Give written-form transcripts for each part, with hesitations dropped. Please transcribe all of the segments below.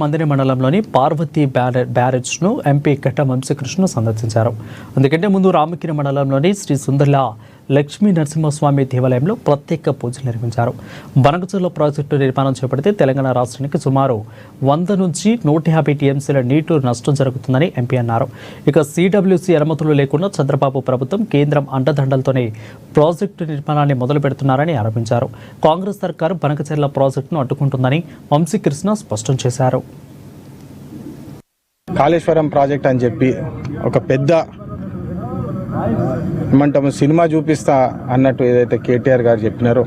మందిని మండలంలోని పార్వతీ బ్యారేజ్ను ఎంపీ కట్ట వంశీకృష్ణ సందర్శించారు. అందుకంటే ముందు రామగిరి మండలంలోని శ్రీ సుందర్ల లక్ష్మీ నరసింహస్వామి దేవాలయంలో ప్రత్యేక పూజలు నిర్వహించారు. బనకచెర్ల ప్రాజెక్టు నిర్మాణం చేపడితే తెలంగాణ రాష్ట్రానికి సుమారు 100 నుంచి 150 టీఎంసీల నీటి నష్టం జరుగుతుందని ఎంపీ అన్నారు. ఇక సిడబ్ల్యూసీ అనుమతులు లేకుండా చంద్రబాబు ప్రభుత్వం కేంద్రం అండదండలతోనే ప్రాజెక్టు నిర్మాణాన్ని మొదలు పెడుతున్నారని ఆరోపించారు. కాంగ్రెస్ సర్కారు బనకచెర్ల ప్రాజెక్టును అడ్డుకుంటుందని వంశీకృష్ణ స్పష్టం చేశారు. కాళేశ్వరం ప్రాజెక్ట్ అని చెప్పి ఒక పెద్ద ఏమంటాము సినిమా చూపిస్తా అన్నట్టు ఏదైతే కేటీఆర్ గారు చెప్పినారో,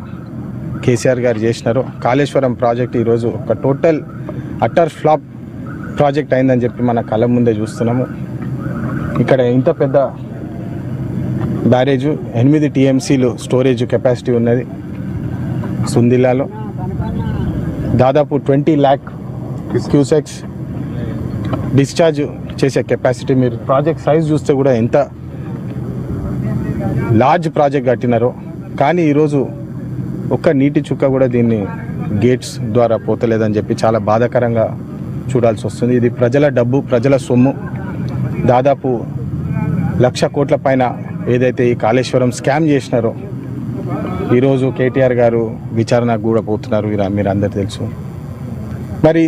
కేసీఆర్ గారు చేసినారో, కాళేశ్వరం ప్రాజెక్ట్ ఈరోజు ఒక టోటల్ అటర్ ఫ్లాప్ ప్రాజెక్ట్ అయిందని చెప్పి మన కళ్ళ ముందే చూస్తున్నాము. ఇక్కడ ఇంత పెద్ద బ్యారేజు 8 టీఎంసీలు స్టోరేజ్ కెపాసిటీ ఉన్నది. సుందిల్లాలో దాదాపు 20 lakh క్యూసెక్స్ డిశ్చార్జ్ చేసే కెపాసిటీ. మీరు ప్రాజెక్ట్ సైజ్ చూస్తే కూడా ఎంత లార్జ్ ప్రాజెక్ట్ కట్టినారో, కానీ ఈరోజు ఒక్క నీటి చుక్క కూడా దీన్ని గేట్స్ ద్వారా పోతలేదని చెప్పి చాలా బాధాకరంగా చూడాల్సి వస్తుంది. ఇది ప్రజల డబ్బు, ప్రజల సొమ్ము. దాదాపు 1,00,000 కోట్ల పైన ఏదైతే ఈ కాళేశ్వరం స్కామ్ చేసినారో ఈరోజు కేటీఆర్ గారు విచారణకు కూడా పోతున్నారు. మీరు అందరు తెలుసు. మరి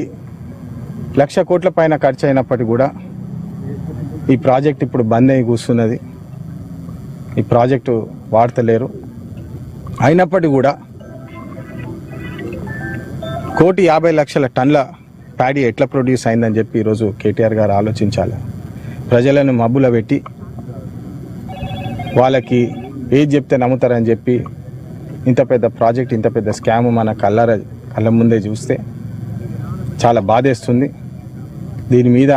1,00,000 కోట్ల పైన ఖర్చు అయినప్పటికీ కూడా ఈ ప్రాజెక్ట్ ఇప్పుడు బంద్ అయి కూర్చున్నది. ఈ ప్రాజెక్టు వాడతలేరు. అయినప్పటికీ కూడా 1,50,00,000 టన్నుల ప్యాడీ ఎట్లా ప్రొడ్యూస్ అయిందని చెప్పి ఈరోజు కేటీఆర్ గారు ఆలోచించాలి. ప్రజలను మబ్బుల పెట్టి వాళ్ళకి ఏది చెప్తే నమ్ముతారని చెప్పి ఇంత పెద్ద ప్రాజెక్ట్, ఇంత పెద్ద స్కామ్ మన కళ్ళ ముందే చూస్తే చాలా బాధేస్తుంది. దీని మీద